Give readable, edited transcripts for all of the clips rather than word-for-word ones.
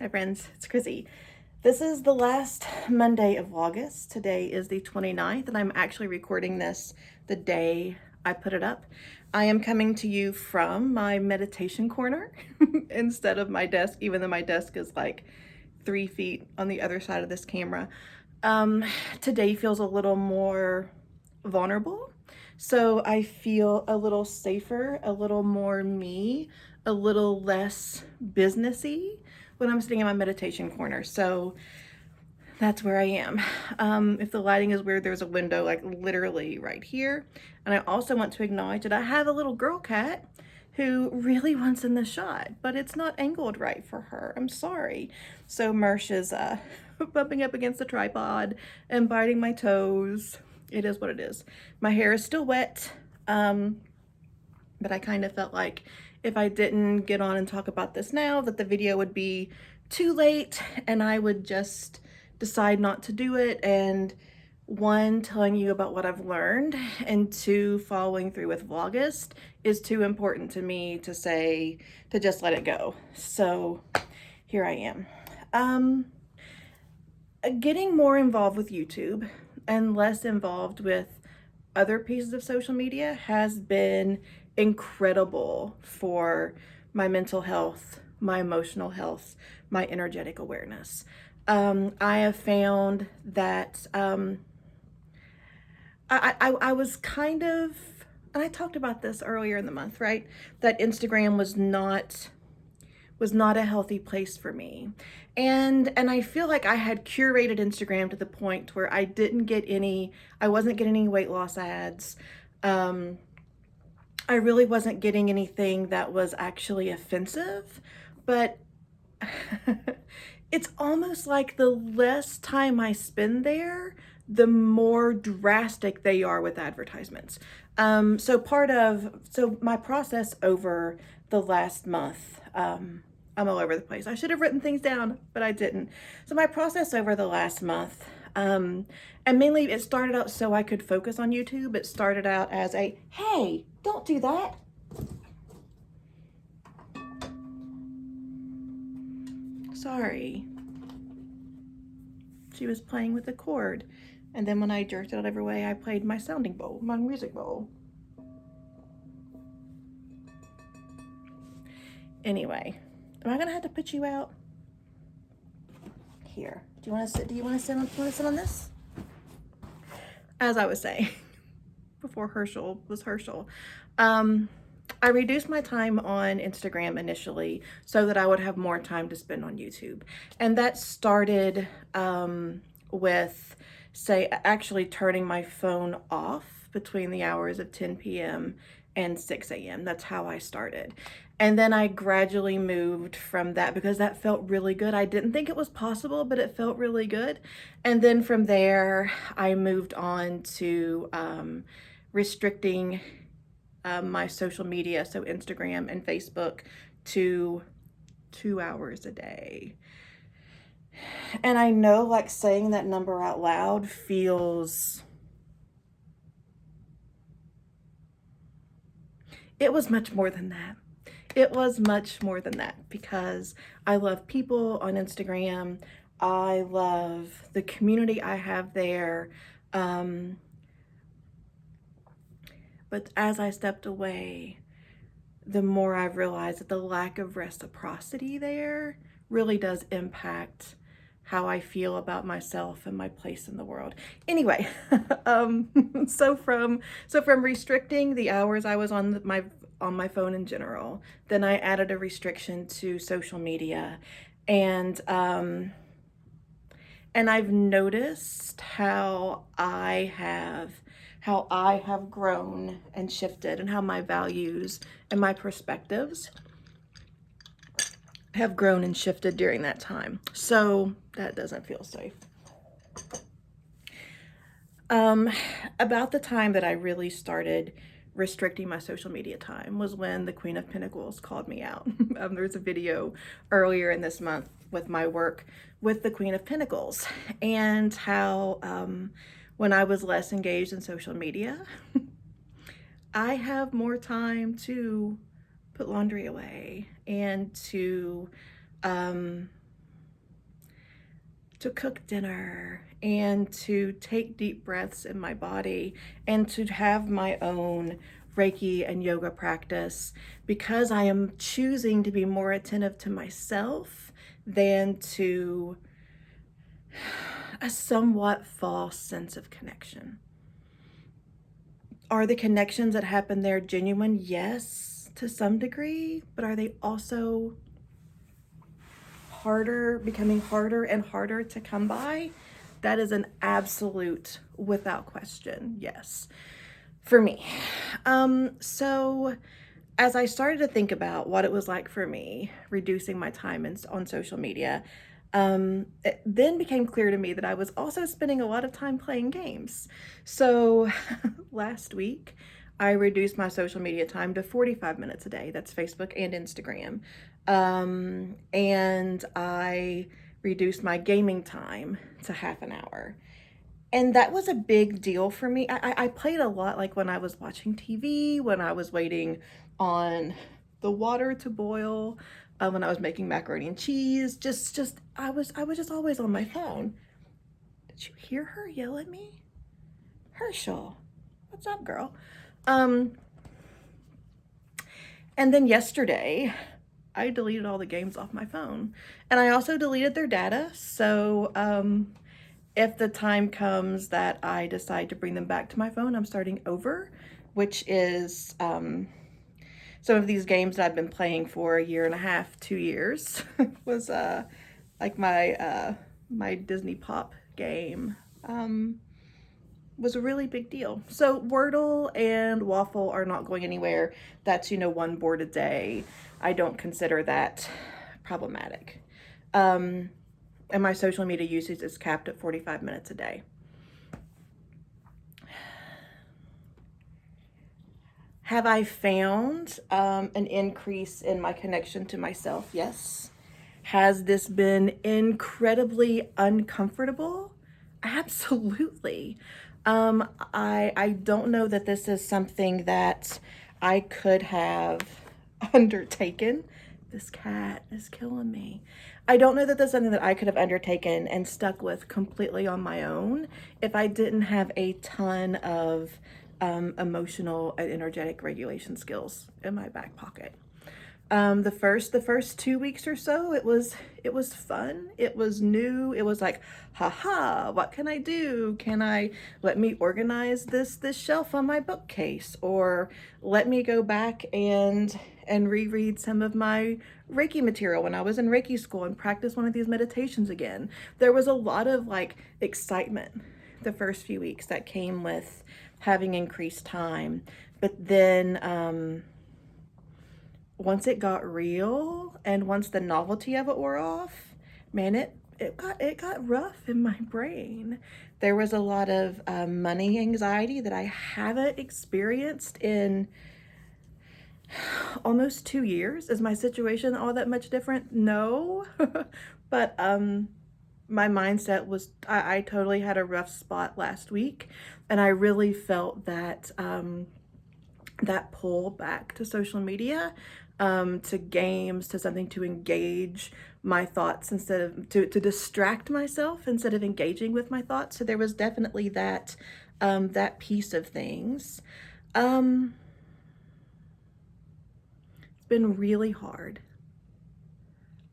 Hi friends, it's Chrissy. This is the last Monday of August. Today is the 29th, and I'm actually recording this the day I put it up. I am coming to you from my meditation corner instead of my desk, even though my desk is like 3 feet on the other side of this camera. Today feels a little more vulnerable. So I feel a little safer, a little more me, a little less businessy when I'm sitting in my meditation corner. So that's where I am. If the lighting is weird, there's a window like literally right here. And I also want to acknowledge that I have a little girl cat who really wants in the shot, but it's not angled right for her. I'm sorry. So Mersh is bumping up against the tripod and biting my toes. It is what it is. My hair is still wet, but I kind of felt like if I didn't get on and talk about this now, that the video would be too late and I would just decide not to do it. And one, telling you about what I've learned, and two, following through with Vlogust is too important to me to say, to just let it go. So here I am. Getting more involved with YouTube and less involved with other pieces of social media has been incredible for my mental health, my emotional health, my energetic awareness. I have found that I was kind of, and I talked about this earlier in the month, right? That Instagram was not a healthy place for me. And I feel like I had curated Instagram to the point where I wasn't getting any weight loss ads. I really wasn't getting anything that was actually offensive, but it's almost like the less time I spend there, the more drastic they are with advertisements. So my process over the last month, I'm all over the place. I should have written things down, but I didn't. So my process over the last month, and mainly it started out so I could focus on YouTube. It started out as a, hey, don't do that. Sorry. She was playing with a cord. And then when I jerked it out every way, I played my sounding bowl, my music bowl. Anyway, am I gonna have to put you out? Here. Do you want to sit? Do you want to sit on? Do you want to sit on this? As I was saying before Herschel was Herschel, I reduced my time on Instagram initially so that I would have more time to spend on YouTube, and that started with, say, actually turning my phone off between the hours of 10 p.m. and 6 a.m. That's how I started. And then I gradually moved from that because that felt really good. I didn't think it was possible, but it felt really good. And then from there, I moved on to restricting my social media, so Instagram and Facebook, to 2 hours a day. And I know, like, saying that number out loud feels, it was much more than that. It was much more than that because I love people on Instagram. I love the community I have there. But as I stepped away, the more I've realized that the lack of reciprocity there really does impact how I feel about myself and my place in the world. Anyway, so from restricting the hours I was on my phone in general, then I added a restriction to social media, and I've noticed how I have grown and shifted, and how my values and my perspectives have grown and shifted during that time. So that doesn't feel safe. About the time that I really started restricting my social media time was when the Queen of Pentacles called me out. There's a video earlier in this month with my work with the Queen of Pentacles, and how when I was less engaged in social media, I have more time to put laundry away and to cook dinner and to take deep breaths in my body and to have my own Reiki and yoga practice, because I am choosing to be more attentive to myself than to a somewhat false sense of connection. Are the connections that happen there genuine? Yes, to some degree, but are they also becoming harder and harder to come by? That is an absolute, without question, yes, for me. So as I started to think about what it was like for me reducing my time on social media, it then became clear to me that I was also spending a lot of time playing games. So last week, I reduced my social media time to 45 minutes a day. That's Facebook and Instagram. And I reduced my gaming time to half an hour. And that was a big deal for me. I played a lot, like when I was watching TV, when I was waiting on the water to boil, when I was making macaroni and cheese. I was just always on my phone. Did you hear her yell at me? Herschel, what's up, girl? And then yesterday, I deleted all the games off my phone, and I also deleted their data. So if the time comes that I decide to bring them back to my phone, I'm starting over, which is some of these games that I've been playing for a year and a half, 2 years, was like my Disney Pop game. Was a really big deal. So Wordle and Waffle are not going anywhere. That's, one board a day. I don't consider that problematic. And my social media usage is capped at 45 minutes a day. Have I found an increase in my connection to myself? Yes. Has this been incredibly uncomfortable? Absolutely. I don't know that this is something that I could have undertaken. This cat is killing me. I don't know that that's something that I could have undertaken and stuck with completely on my own if I didn't have a ton of emotional and energetic regulation skills in my back pocket. The first 2 weeks or so, it was fun. It was new. It was like, haha, what can I do? Let me organize this shelf on my bookcase, or let me go back and reread some of my Reiki material when I was in Reiki school and practice one of these meditations again. There was a lot of like excitement the first few weeks that came with having increased time. But then once it got real and once the novelty of it wore off, man, it got rough in my brain. There was a lot of money anxiety that I haven't experienced in almost 2 years. Is my situation all that much different? No. But my mindset was, I totally had a rough spot last week, and I really felt that that pull back to social media, to games, to something to engage my thoughts instead of to distract myself instead of engaging with my thoughts. So there was definitely that that piece of things. It's been really hard.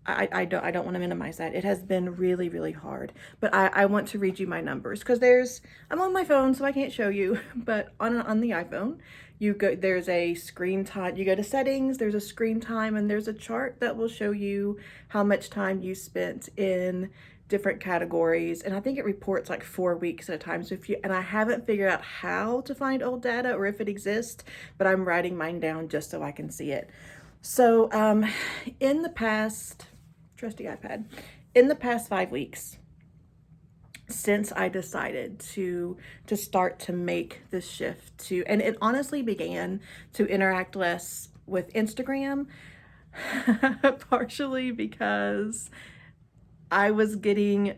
I don't want to minimize that. It has been really, really hard. But I want to read you my numbers because I'm on my phone, so I can't show you. But on the iPhone, there's a screen time. You go to settings, there's a screen time, and there's a chart that will show you how much time you spent in different categories. And I think it reports like 4 weeks at a time. So and I haven't figured out how to find old data or if it exists, but I'm writing mine down just so I can see it. So in the past, trusty iPad, in the past 5 weeks, since I decided to start to make this shift and it honestly began to interact less with Instagram, partially because I was getting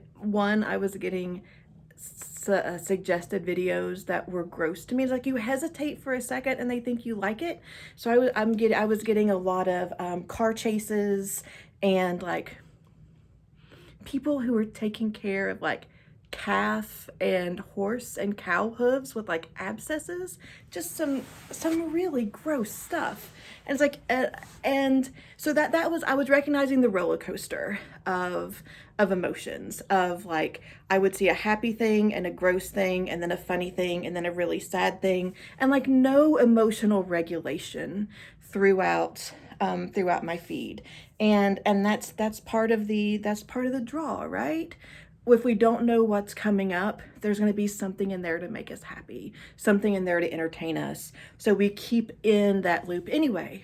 suggested videos that were gross to me. It's like you hesitate for a second and they think you like it. So I was getting a lot of car chases and like people who are taking care of like calf and horse and cow hooves with like abscesses, just some really gross stuff. And it's like and so that was, I was recognizing the roller coaster of emotions, of like I would see a happy thing and a gross thing and then a funny thing and then a really sad thing, and like no emotional regulation throughout throughout my feed. And that's part of the draw, right? If we don't know what's coming up, there's going to be something in there to make us happy, something in there to entertain us. So we keep in that loop anyway.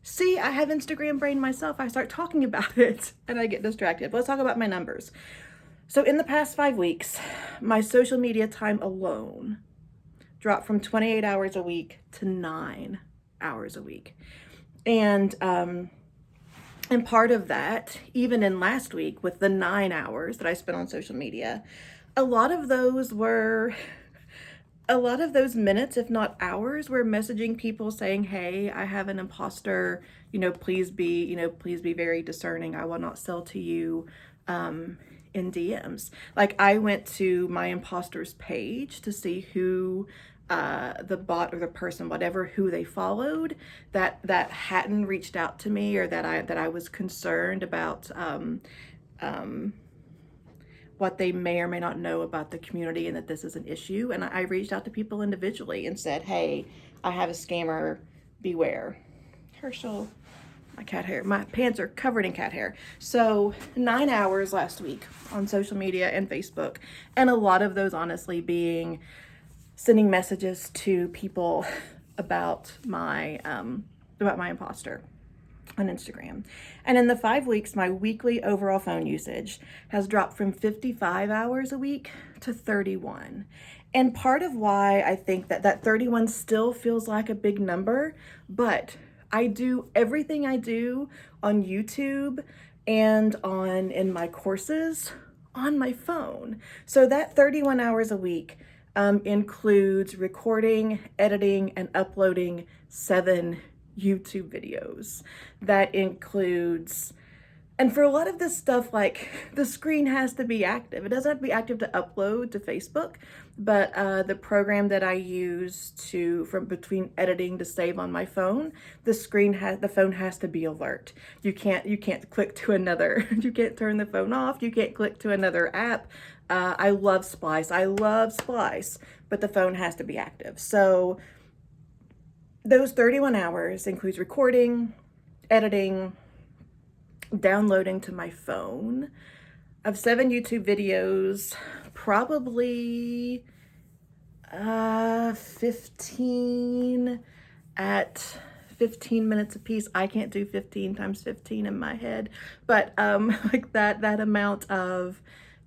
See, I have Instagram brain myself. I start talking about it and I get distracted. Let's talk about my numbers. So in the past 5 weeks, my social media time alone dropped from 28 hours a week to 9 hours a week. And part of that, even in last week with the 9 hours that I spent on social media, a lot of those minutes, if not hours, were messaging people saying, hey, I have an imposter, please be very discerning. I will not sell to you in DMs. Like I went to my imposters page to see who the bot or the person, whatever, who they followed that hadn't reached out to me, or that I was concerned about what they may or may not know about the community and that this is an issue. And I reached out to people individually and said, hey, I have a scammer, beware. Herschel, my cat hair, my pants are covered in cat hair. So 9 hours last week on social media and Facebook, and a lot of those honestly being sending messages to people about my imposter on Instagram. And in the 5 weeks, my weekly overall phone usage has dropped from 55 hours a week to 31. And part of why I think that 31 still feels like a big number, but I do everything I do on YouTube and in my courses on my phone. So that 31 hours a week includes recording, editing, and uploading 7 YouTube videos. That includes, and for a lot of this stuff, like the screen has to be active. It doesn't have to be active to upload to Facebook, but the program that I use from between editing to save on my phone, the phone has to be alert. You can't click to another, you can't turn the phone off, you can't click to another app. I love Splice, but the phone has to be active. So those 31 hours includes recording, editing, downloading to my phone of 7 YouTube videos, probably 15 at 15 minutes a piece. I can't do 15 times 15 in my head, but like that amount of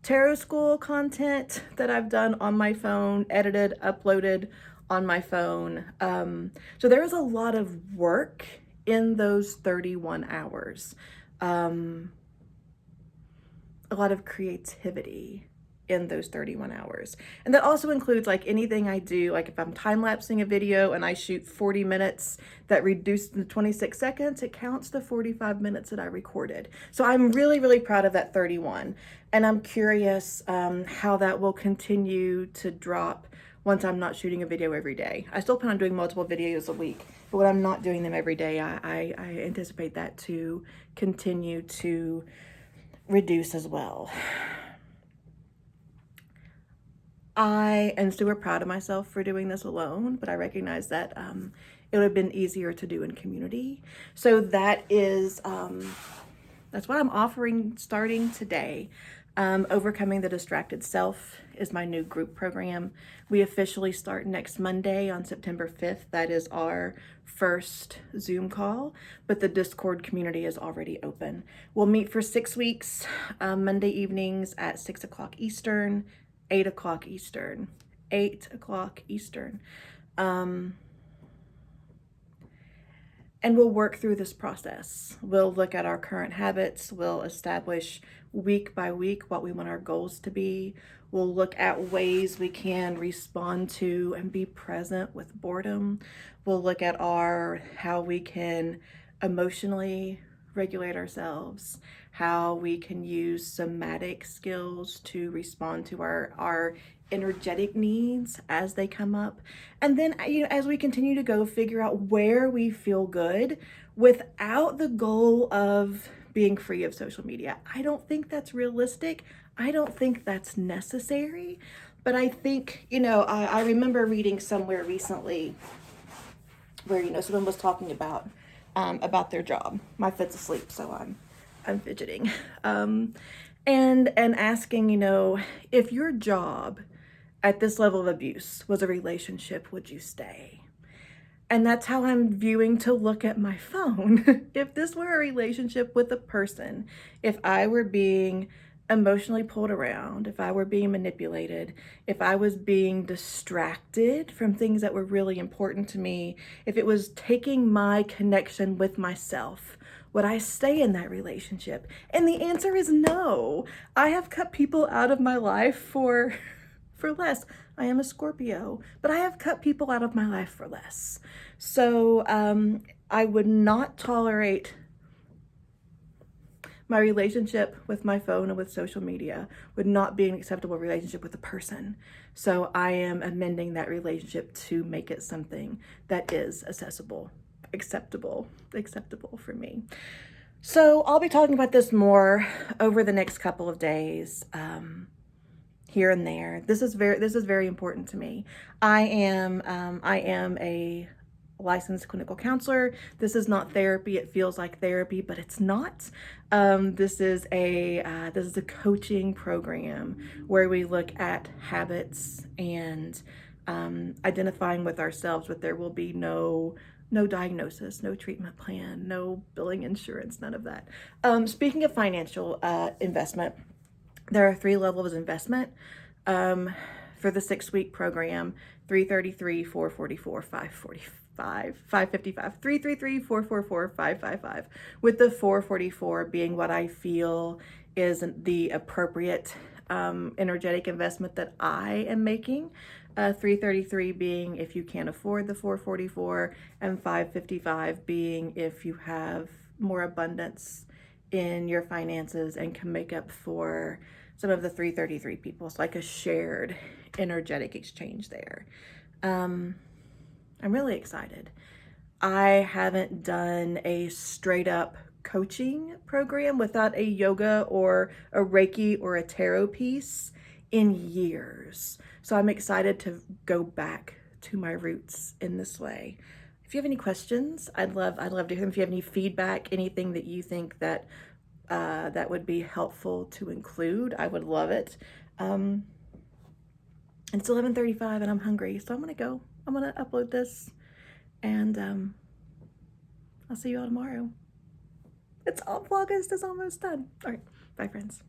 tarot school content that I've done on my phone, edited, uploaded on my phone. So there is a lot of work in those 31 hours. A lot of creativity in those 31 hours. And that also includes like anything I do, like if I'm time-lapsing a video and I shoot 40 minutes that reduced to 26 seconds, it counts the 45 minutes that I recorded. So I'm really, really proud of that 31. And I'm curious how that will continue to drop once I'm not shooting a video every day. I still plan on doing multiple videos a week, but when I'm not doing them every day, I anticipate that to continue to reduce as well. I am super proud of myself for doing this alone, but I recognize that it would have been easier to do in community. So that is, that's what I'm offering starting today. Overcoming the Distracted Self is my new group program. We officially start next Monday on September 5th. That is our first Zoom call, but the Discord community is already open. We'll meet for 6 weeks, Monday evenings at 6 o'clock Eastern, 8 o'clock Eastern, 8 o'clock Eastern. And we'll work through this process. We'll look at our current habits. We'll establish week by week what we want our goals to be. We'll look at ways we can respond to and be present with boredom. We'll look at how we can emotionally regulate ourselves, how we can use somatic skills to respond to our energetic needs as they come up. And then, as we continue to go, figure out where we feel good without the goal of being free of social media. I don't think that's realistic. I don't think that's necessary. But I think, I remember reading somewhere recently where, someone was talking about their job. My foot's asleep, so I'm fidgeting. And asking, if your job at this level of abuse was a relationship, would you stay? And that's how I'm viewing to look at my phone. If this were a relationship with a person, if I were being emotionally pulled around, if I were being manipulated, if I was being distracted from things that were really important to me, if it was taking my connection with myself, would I stay in that relationship? And the answer is no. I have cut people out of my life for less. I am a Scorpio, but I have cut people out of my life for less. So I would not tolerate my relationship with my phone and with social media would not be an acceptable relationship with a person. So I am amending that relationship to make it something that is acceptable for me. So I'll be talking about this more over the next couple of days. Here and there. This is very important to me. I am a licensed clinical counselor. This is not therapy. It feels like therapy, but it's not. This is a coaching program where we look at habits and identifying with ourselves, but there will be no diagnosis, no treatment plan, no billing insurance, none of that. Speaking of financial investment, there are 3 levels of investment for the 6-week program: 333, 444, 545, 555, 333, 444, 555, with the 444 being what I feel is the appropriate energetic investment that I am making. 333 being if you can't afford the 444, and 555 being if you have more abundance in your finances and can make up for some of the 333 people. It's like a shared energetic exchange there. I'm really excited. I haven't done a straight up coaching program without a yoga or a Reiki or a tarot piece in years. So I'm excited to go back to my roots in this way. If you have any questions, I'd love to hear them. If you have any feedback, anything that you think that that would be helpful to include, I would love it. It's 11:35 and I'm hungry, so I'm gonna upload this, and I'll see you all tomorrow. Vlogmas is almost done. All right, bye friends.